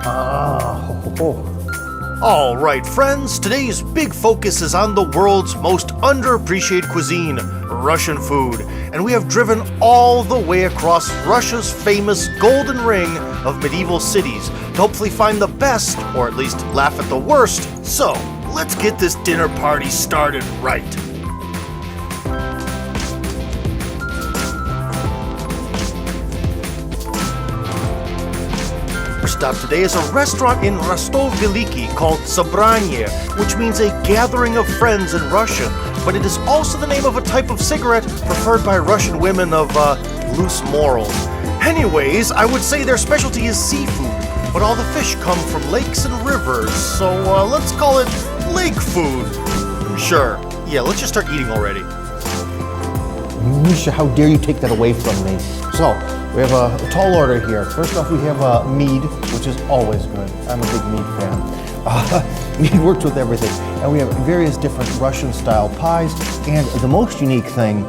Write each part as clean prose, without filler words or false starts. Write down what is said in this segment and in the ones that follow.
All right, friends, today's big focus is on the world's most underappreciated cuisine, Russian food. And we have driven all the way across Russia's famous golden ring of medieval cities to hopefully find the best, or at least laugh at the worst. So, let's get this dinner party started right. Our stop today is a restaurant in Rostov-Veliki called Sobranie, which means a gathering of friends in Russian, but it is also the name of a type of cigarette preferred by Russian women of loose morals. Anyways, I would say their specialty is seafood, but all the fish come from lakes and rivers, so let's call it lake food. Sure, yeah, let's just start eating already. Misha, how dare you take that away from me? So, we have a tall order here. First off, we have mead, which is always good. I'm a big mead fan. Mead works with everything. And we have various different Russian-style pies. And the most unique thing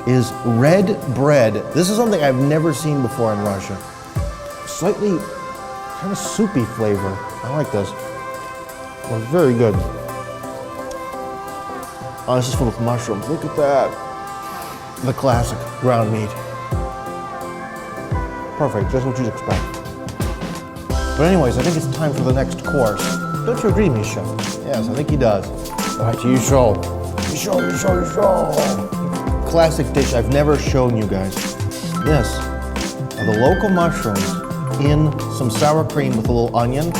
is red bread. This is something I've never seen before in Russia. Slightly kind of soupy flavor. I like this. It's very good. Oh, this is full of mushrooms. Look at that. The classic ground meat. Perfect, just what you'd expect. But anyways, I think it's time for the next course. Don't you agree, Misha? Yes, I think he does. All right, you show. Classic dish I've never shown you guys. This are the local mushrooms in some sour cream with a little onion.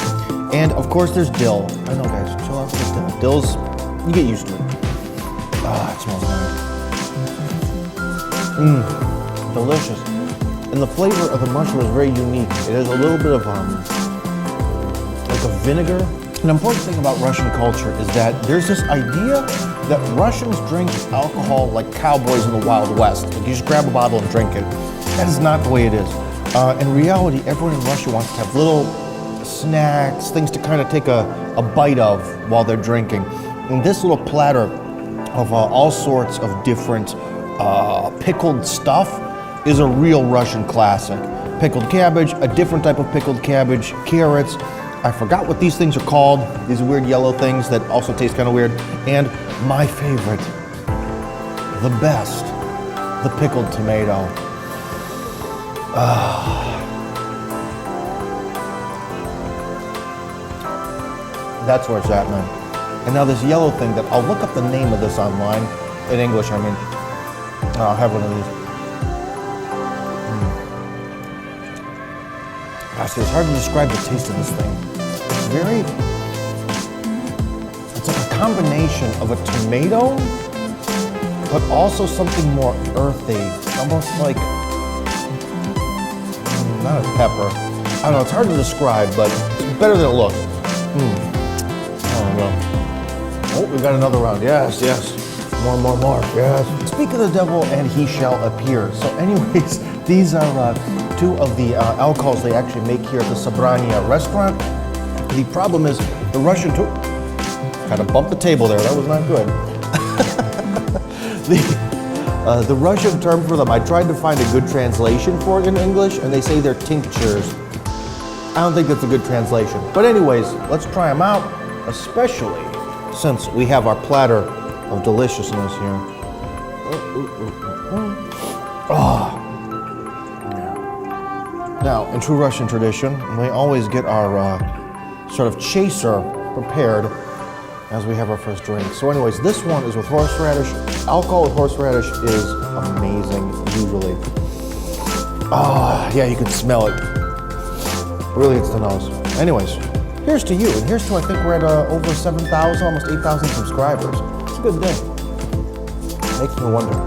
And of course there's dill. I know guys, chill out with dill. Dill's, you get used to it. Ah, it smells nice. Delicious. And the flavor of the mushroom is very unique. It has a little bit of like a vinegar. An important thing about Russian culture is that there's this idea that Russians drink alcohol like cowboys in the Wild West. Like you just grab a bottle and drink it. That is not the way it is. In reality, everyone in Russia wants to have little snacks, things to kind of take a bite of while they're drinking. And this little platter of all sorts of different pickled stuff is a real Russian classic. Pickled cabbage, a different type of pickled cabbage, carrots. I forgot what these things are called. These weird yellow things that also taste kind of weird. And my favorite, the best, the pickled tomato. That's where it's at, man. And now this yellow thing that I'll look up the name of this online. In English, I mean. I'll have one of these. Gosh, it's hard to describe the taste of this thing. It's like a combination of a tomato, but also something more earthy. Almost like, not a pepper. I don't know, it's hard to describe, but it's better than it looks. Oh no. Oh, we've got another round, yes. More, yes. Speak of the devil and he shall appear. So anyways, these are two of the alcohols they actually make here at the Sobranie restaurant. The problem is the Russian kind of bumped the table there, that was not good. The Russian term for them, I tried to find a good translation for it in English, and they say they're tinctures. I don't think that's a good translation. But anyways, let's try them out, especially since we have our platter of deliciousness here. Now, in true Russian tradition, we always get our sort of chaser prepared as we have our first drink. So anyways, this one is with horseradish. Alcohol with horseradish is amazing, usually. Yeah, you can smell it. Really hits the nose. Anyways, here's to you, and here's to, I think we're at over 7,000, almost 8,000 subscribers. It's a good day. Makes me wonder,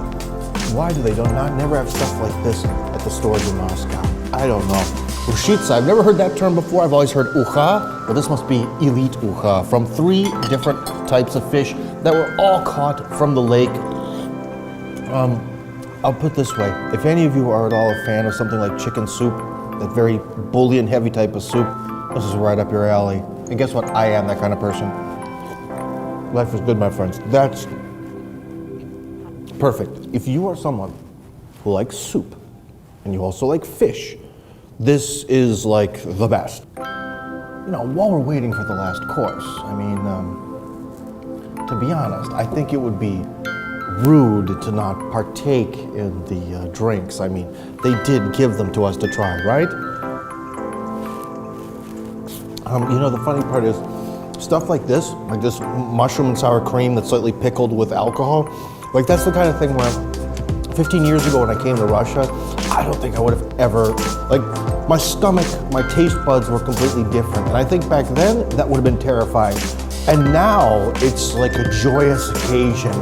why do they never have stuff like this at the stores in Moscow? I don't know. Ushitsa, I've never heard that term before. I've always heard uha, but this must be elite uha from 3 different types of fish that were all caught from the lake. I'll put it this way. If any of you are at all a fan of something like chicken soup, that very bouillon heavy type of soup, this is right up your alley. And guess what? I am that kind of person. Life is good, my friends. That's perfect. If you are someone who likes soup, and you also like fish, this is like the best. while we're waiting for the last course, I mean, to be honest, I think it would be rude to not partake in the drinks. I mean, they did give them to us to try, right? The funny part is, stuff like this mushroom and sour cream that's slightly pickled with alcohol, like that's the kind of thing where 15 years ago when I came to Russia, I don't think I would have ever, like, my stomach, my taste buds were completely different. And I think back then, that would have been terrifying. And now, it's like a joyous occasion.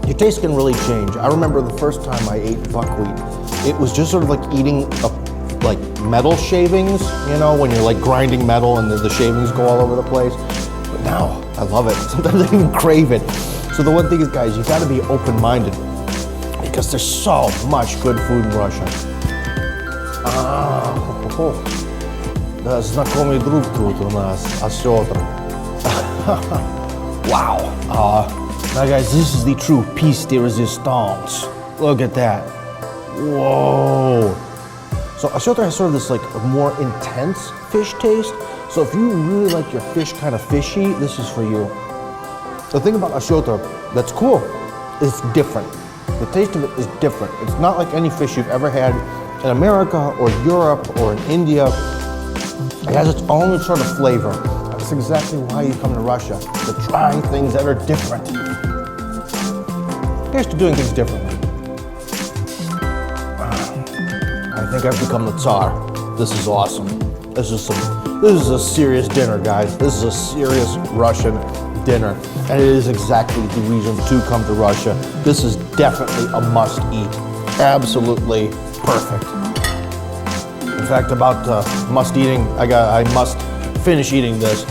Your taste can really change. I remember the first time I ate buckwheat, it was just sort of like eating like metal shavings, when you're like grinding metal and the shavings go all over the place. But now, I love it. Sometimes I even crave it. So the one thing is, guys, you gotta be open-minded because there's so much good food in Russia. Да, знакомый друг тут у нас, осетр. Wow. Now guys, this is the true piece de resistance. Look at that. Whoa. So осетр has sort of this like more intense fish taste. So if you really like your fish kind of fishy, this is for you. The thing about осетр that's cool is it's different. The taste of it is different. It's not like any fish you've ever had in America or Europe or in India. It has its own sort of flavor. That's exactly why you come to Russia, to try things that are different. Here's to doing things differently. I think I've become the tsar. This is awesome. This is a serious dinner, guys. This is a serious Russian dinner. And it is exactly the reason to come to Russia. This is definitely a must-eat. Absolutely perfect. In fact, about must-eating, I must finish eating this.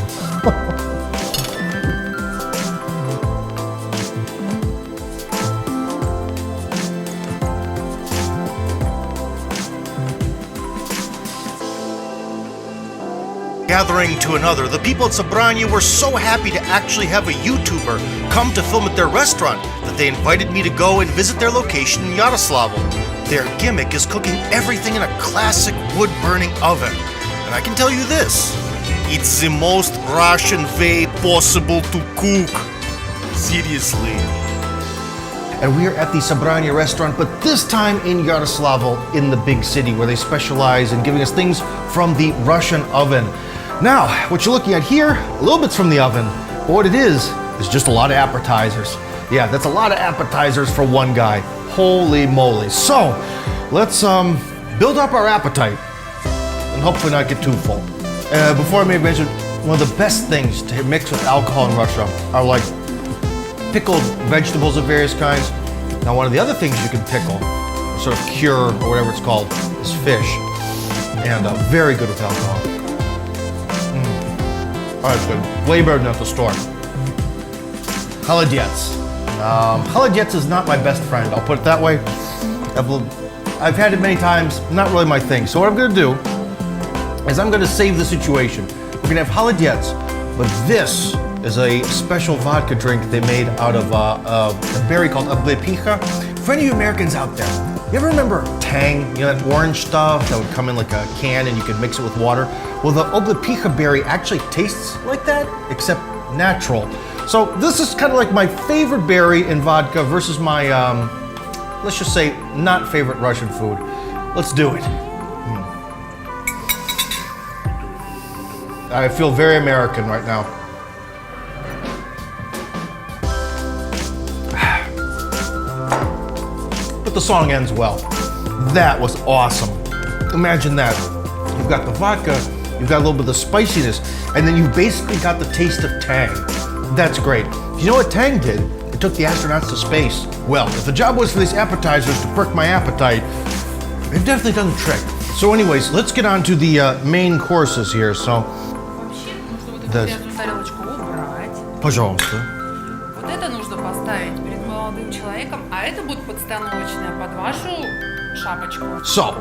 Gathering to another, the people at Sobranie were so happy to actually have a YouTuber come to film at their restaurant that they invited me to go and visit their location in Yaroslavl. Their gimmick is cooking everything in a classic wood-burning oven. And I can tell you this, it's the most Russian way possible to cook. Seriously. And we are at the Sobranie restaurant, but this time in Yaroslavl, in the big city, where they specialize in giving us things from the Russian oven. Now, what you're looking at here, a little bit's from the oven, but what it is just a lot of appetizers. Yeah, that's a lot of appetizers for one guy. Holy moly. So, let's build up our appetite and hopefully not get too full. Before I may mention, one of the best things to mix with alcohol in Russia are like pickled vegetables of various kinds. Now, one of the other things you can pickle, sort of cure or whatever it's called, is fish. And very good with alcohol. Oh, it's good. Way better than at the store. Холодец. Холодец is not my best friend, I'll put it that way. I've had it many times, not really my thing. So what I'm gonna do is I'm gonna save the situation. We're gonna have холодец, but this is a special vodka drink they made out of a berry called oblipicha. For any of you Americans out there, you ever remember Tang, that orange stuff that would come in like a can and you could mix it with water? Well, the oblipicha berry actually tastes like that, except natural. So this is kind of like my favorite berry in vodka versus my, let's just say, not favorite Russian food. Let's do it. I feel very American right now. But the song ends well. That was awesome. Imagine that. You've got the vodka, you've got a little bit of the spiciness, and then you've basically got the taste of Tang. That's great. You know what Tang did? It took the astronauts to space. Well, if the job was for these appetizers to perk my appetite, they've definitely done the trick. So anyways, let's get on to the main courses here. So, пожалуйста. Вот это нужно поставить перед молодым человеком, а это будет подстановочное под вашу шапочку. So,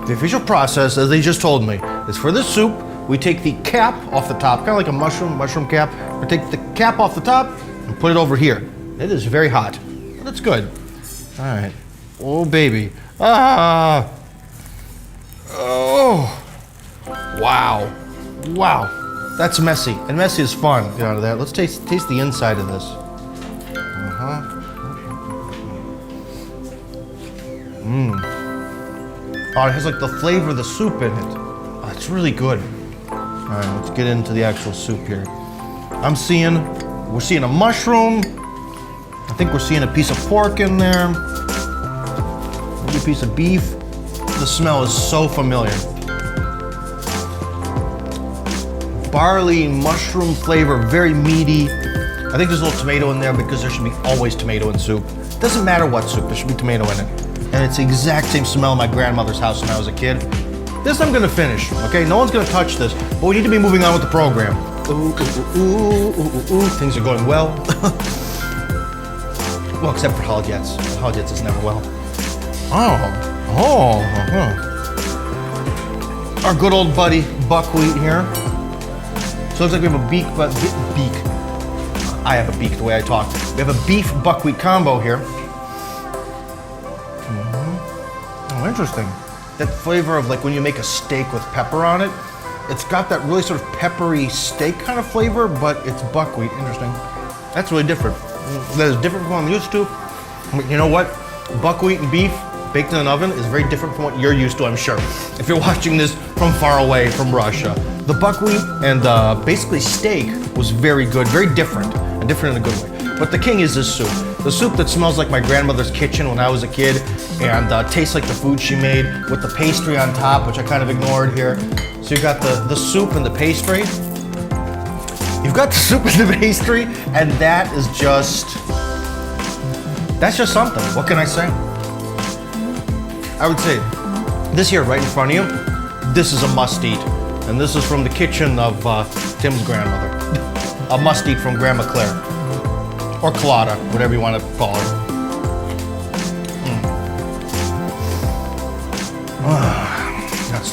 the official process, as they just told me, is for this soup, we take the cap off the top, kind of like a mushroom cap. We take the cap off the top and put it over here. It is very hot, but it's good. All right. Oh, baby. Ah. Oh. Wow. Wow, that's messy, and messy is fun. Get out of that. Let's taste the inside of this. Oh, it has like the flavor of the soup in it. Oh, it's really good. All right, let's get into the actual soup here. We're seeing a mushroom. I think we're seeing a piece of pork in there. Maybe a piece of beef. The smell is so familiar. Barley, mushroom flavor, very meaty. I think there's a little tomato in there because there should be always tomato in soup. Doesn't matter what soup, there should be tomato in it. And it's the exact same smell in my grandmother's house when I was a kid. This I'm gonna finish, okay? No one's gonna touch this, but we need to be moving on with the program. Ooh, ooh, ooh, ooh, ooh, ooh. Things are going well. Well, except for Haljets. Haljets is never well. Our good old buddy, buckwheat here. So it looks like we have a beak. I have a beak the way I talk. We have a beef buckwheat combo here. Oh, interesting. That flavor of like when you make a steak with pepper on it. It's got that really sort of peppery steak kind of flavor, but it's buckwheat. Interesting. That's really different. That is different from what I'm used to. You know what? Buckwheat and beef baked in an oven is very different from what you're used to, I'm sure. If you're watching this from far away from Russia. The buckwheat and basically steak was very good, very different, and different in a good way. But the king is this soup. The soup that smells like my grandmother's kitchen when I was a kid and tastes like the food she made with the pastry on top, which I kind of ignored here. So you've got the soup and the pastry. You've got the soup and the pastry, and that's just something. What can I say? I would say this here right in front of you, this is a must eat. And this is from the kitchen of Tim's grandmother. A must eat from Grandma Claire. Or Claudia, whatever you want to call her. That's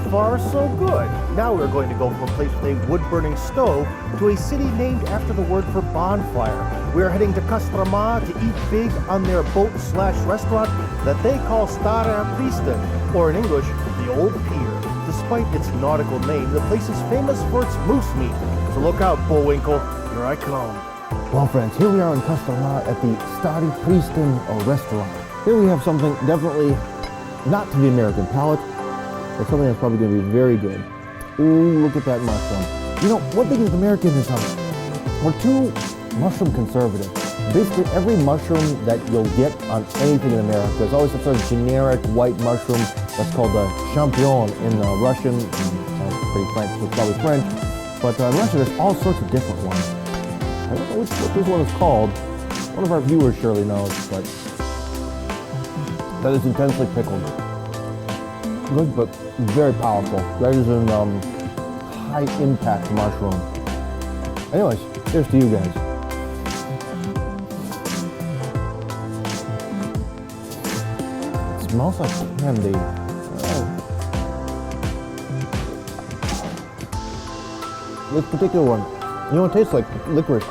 So far, so good. Now we're going to go from a place with a wood-burning stove to a city named after the word for bonfire. We're heading to Kostroma to eat big on their boat/restaurant that they call Stara Pristan, or in English, the Old Pier. Despite its nautical name, the place is famous for its moose meat. So look out, Bullwinkle, here I come. Well, friends, here we are in Kostroma at the Stari Pristan restaurant. Here we have something definitely not to the American palate, but something that's probably going to be very good. Ooh, look at that mushroom. You know, one thing with Americans is we're too mushroom conservative. Basically, every mushroom that you'll get on anything in America is always a sort of generic white mushroom that's called a champignon in Russian. Sounds pretty French, so it's probably French. But in Russia, there's all sorts of different ones. I don't know what this one is called. One of our viewers surely knows, but that is intensely pickled. Good, but very powerful. That is a high impact mushroom. Anyways, here's to you guys. It smells like candy. This particular one, you know, it tastes like licorice,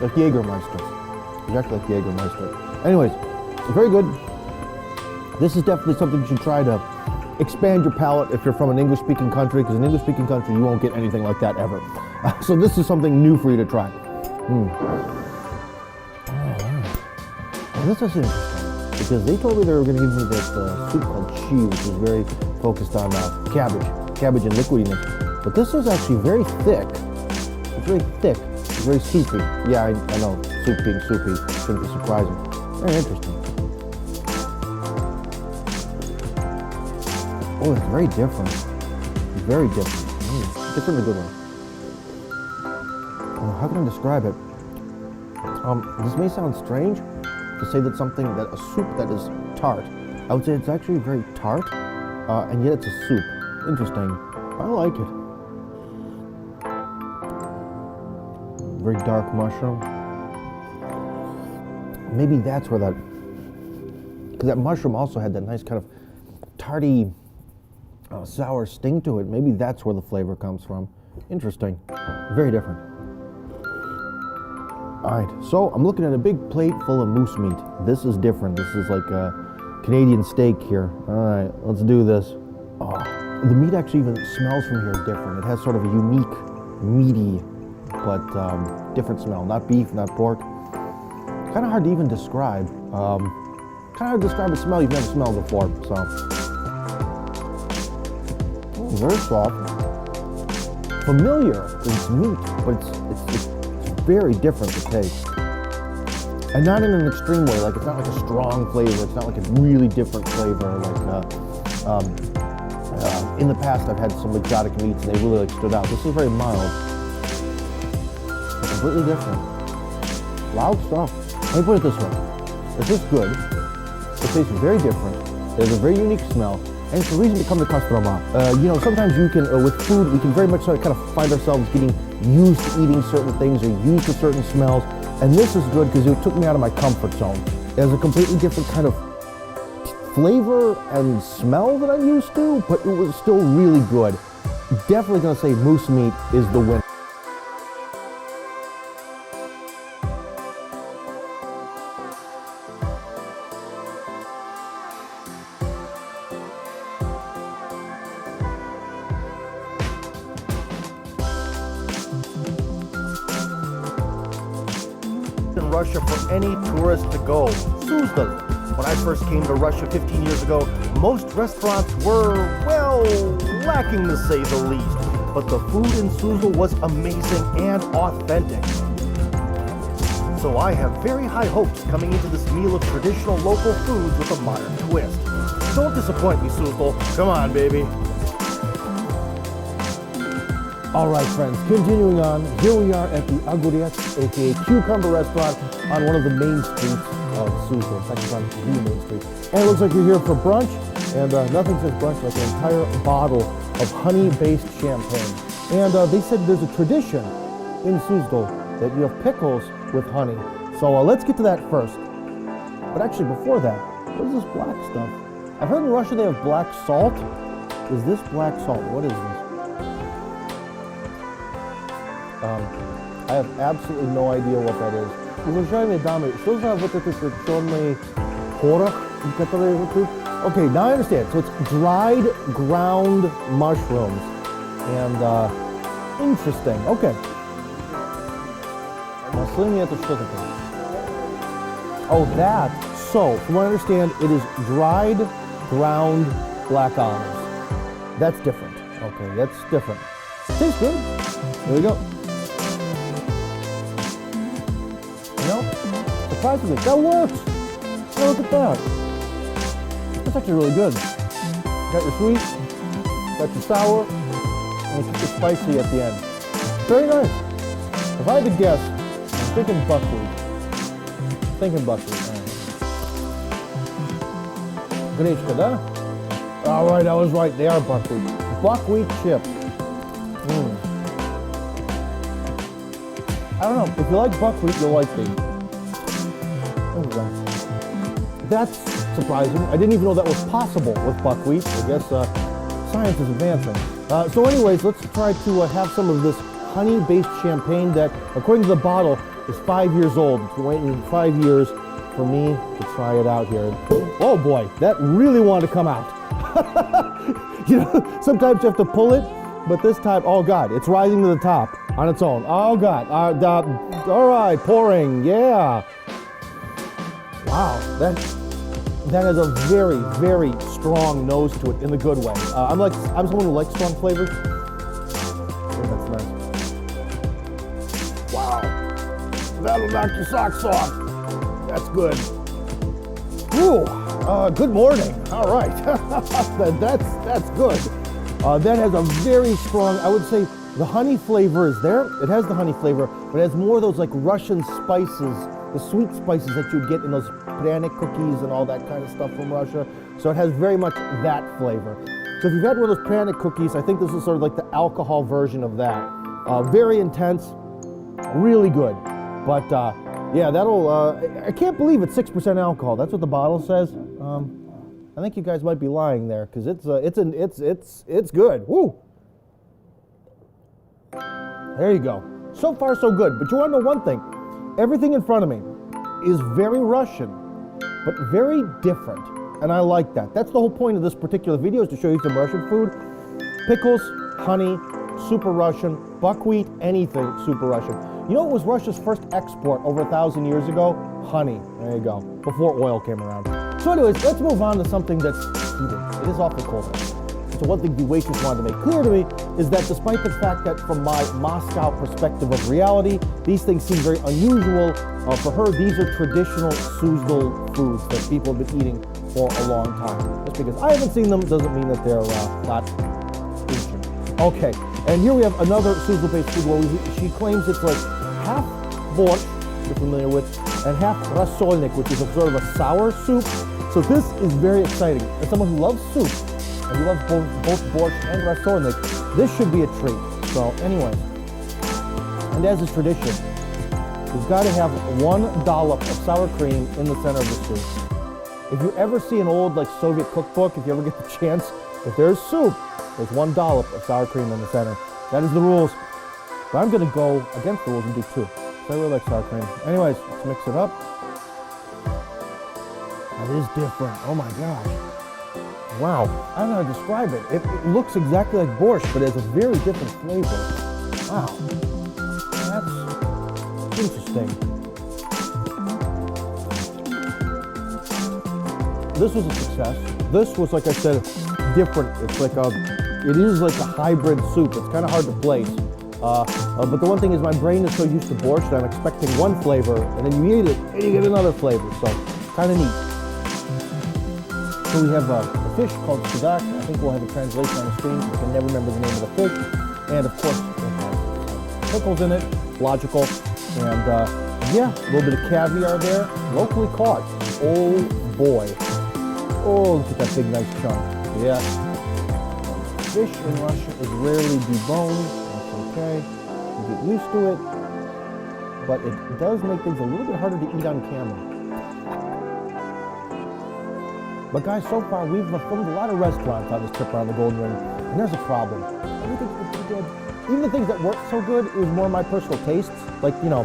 like Jägermeister. Exactly like Jägermeister. Anyways, very good. This is definitely something you should try to expand your palate if you're from an English-speaking country, because in an English-speaking country, you won't get anything like that ever. So this is something new for you to try. This is interesting, because they told me they were going to give me this soup called chi, which is very focused on cabbage and liquidiness. But this is actually very thick. It's very thick, it's very soupy. Yeah, I know, soup being soupy shouldn't be surprising. Very interesting. Oh, it's very different. It's very different. Different in a good way. Oh, how can I describe it? This may sound strange to say that a soup that is tart. I would say it's actually very tart, and yet it's a soup. Interesting. I like it. Very dark mushroom. Maybe that's where because that mushroom also had that nice kind of tarty, sour sting to it. Maybe that's where the flavor comes from. Interesting. Very different. All right, so I'm looking at a big plate full of moose meat. This is different. This is like a Canadian steak here. All right, let's do this. Oh, the meat actually even smells from here different. It has sort of a unique, meaty, but different smell. Not beef, not pork. Kind of hard to even describe. Kind of hard to describe a smell you've never smelled before. So, very soft. Familiar. It's meat, but it's very different to taste. And not in an extreme way, like it's not like a strong flavor, it's not like a really different flavor. Like in the past I've had some exotic meats and they really like stood out. This is very mild. It's completely different. Loud stuff. Let me put it this way. This is good. It tastes very different. It has a very unique smell. And it's a reason to come to Gastro. You know, sometimes you can, with food, we can very much sort of kind of find ourselves getting used to eating certain things or used to certain smells. And this is good because it took me out of my comfort zone. It has a completely different kind of flavor and smell that I'm used to, but it was still really good. Definitely gonna say moose meat is the winner. In Russia for any tourist to go. Suzdal. When I first came to Russia 15 years ago, most restaurants were, well, lacking to say the least. But the food in Suzdal was amazing and authentic. So I have very high hopes coming into this meal of traditional local foods with a modern twist. Don't disappoint me, Suzdal. Come on, baby. All right, friends, continuing on, here we are at the Agurets, aka Cucumber Restaurant, on one of the main streets of Suzdal. In fact, it's on the main street. And it looks like you're here for brunch, and nothing says brunch like an entire bottle of honey-based champagne. And they said there's a tradition in Suzdal that you have pickles with honey. So let's get to that first. But actually, before that, what is this black stuff? I've heard in Russia they have black salt. Is this black salt? What is this? I have absolutely no idea what that is. Уважаемые дамы, что за вот этот черный порох, который вот тут? Okay, now I understand. So it's dried ground mushrooms. And, interesting. Okay. Маслины это что такое? Oh, that. So, from what I understand, it is dried ground black olives. That's different. Okay, that's different. Tastes good. There we go. You know, surprisingly, that works. Oh, look at that. That's actually really good. Got your sweet, got your sour, and you keep it spicy at the end. Very nice. If I had to guess, I'm thinking buckwheat. Гречка, да? All right, I was right. They are buckwheat. Buckwheat chips. I don't know. If you like buckwheat, you'll like these. Look at that. That's surprising. I didn't even know that was possible with buckwheat. I guess science is advancing. So anyways, let's try to have some of this honey-based champagne that, according to the bottle, is 5 years old. It's been waiting 5 years for me to try it out here. Oh boy, that really wanted to come out. You know, sometimes you have to pull it, but this time, oh God, it's rising to the top on its own. Oh God, all right, pouring, yeah. Wow, that has a very, very strong nose to it in the good way. I'm someone who likes strong flavors. Oh, that's nice. Wow, that'll knock your socks off. That's good. Ooh, good morning. All right, that's good. That has a very strong, I would say, the honey flavor is there. It has the honey flavor, but it has more of those like Russian spices, the sweet spices that you'd get in those pryanik cookies and all that kind of stuff from Russia. So it has very much that flavor. So if you've had one of those pryanik cookies, I think this is sort of like the alcohol version of that. Very intense, really good. But yeah, that'll, I can't believe it's 6% alcohol. That's what the bottle says. I think you guys might be lying there because it's good. Woo! There you go. So far, so good. But you want to know one thing? Everything in front of me is very Russian, but very different. And I like that. That's the whole point of this particular video, is to show you some Russian food. Pickles, honey, super Russian, buckwheat, anything super Russian. You know what was Russia's first export over 1,000 years ago? Honey. There you go. Before oil came around. So anyways, let's move on to something that's heated. It is awfully cold. So one thing the waitress wanted to make clear to me is that despite the fact that from my Moscow perspective of reality, these things seem very unusual, for her, these are traditional Suzdal foods that people have been eating for a long time. Just because I haven't seen them doesn't mean that they're not ancient. Okay, and here we have another Suzdal-based food where she claims it's like half borscht, you're familiar with, and half rasolnik, which is a sort of a sour soup. So this is very exciting. As someone who loves soup, and who loves both borscht and rasolnik, this should be a treat. So anyways, and as is tradition, we've got to have 1 dollop of sour cream in the center of the soup. If you ever see an old like Soviet cookbook, if you ever get the chance, if there's soup, there's 1 dollop of sour cream in the center. That is the rules. But I'm gonna go against the rules and do 2. So I really like sour cream. Anyways, let's mix it up. That is different. Oh my gosh. Wow, I don't know how to describe it. It looks exactly like borscht, but it has a very different flavor. Wow, that's interesting. This was a success. This was, like I said, different. It's like it is like a hybrid soup. It's kind of hard to place. But the one thing is my brain is so used to borscht that I'm expecting one flavor, and then you eat it, and you get another flavor. So, kind of neat. So we have a fish called sudak. I think we'll have a translation on the screen. I can never remember the name of the fish. And of course, it has pickles in it, logical. And yeah, a little bit of caviar there, locally caught. Oh boy. Oh, look at that big nice chunk. Yeah. Fish in Russia is rarely deboned. That's okay. You get used to it. But it does make things a little bit harder to eat on camera. But guys, so far we've filmed a lot of restaurants on this trip around the Golden Ring, and there's a problem. Everything's been too good. Even the things that weren't so good, it was more my personal tastes. Like, you know,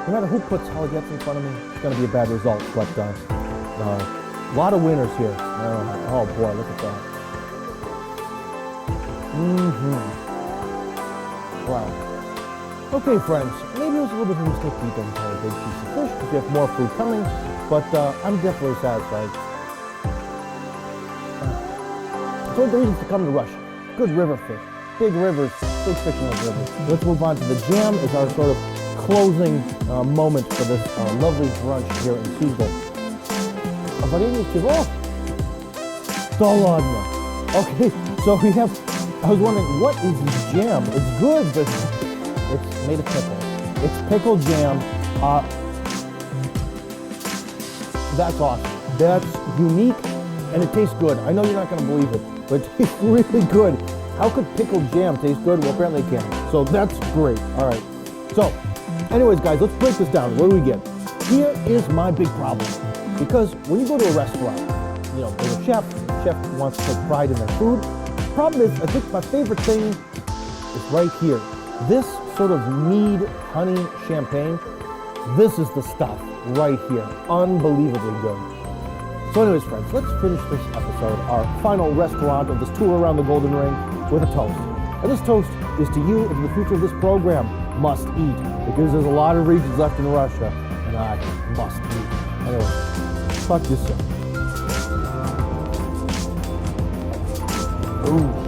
no matter who puts Halagets in front of me, it's going to be a bad result. But a lot of winners here. Oh boy, look at that. Wow. Okay, friends, maybe it was a little bit of a mistake to eat that entire big piece of fish, because you have more food coming, but I'm definitely satisfied. So what are the reasons to come to Russia? Good river fish, big rivers, big fish in those rivers. Let's move on to the jam as our sort of closing moment for this lovely brunch here in Suzdal. Okay, so we have, I was wondering, what is this jam? It's good, but it's made of pickle. It's pickle jam. That's awesome. That's unique, and it tastes good. I know you're not going to believe it, but it tastes really good. How could pickled jam taste good? Well, apparently it can. So that's great. All right. So, anyways, guys, let's break this down. What do we get? Here is my big problem. Because when you go to a restaurant, you know, there's a chef. The chef wants to take pride in their food. The problem is, I think my favorite thing is right here. This sort of mead, honey, champagne. This is the stuff right here. Unbelievably good. So anyways, friends, let's finish this episode, our final restaurant of this tour around the Golden Ring, with a toast. And this toast is to you and to the future of this program, Must Eat, because there's a lot of regions left in Russia, and I must eat. Anyway, talk to you soon. Ooh.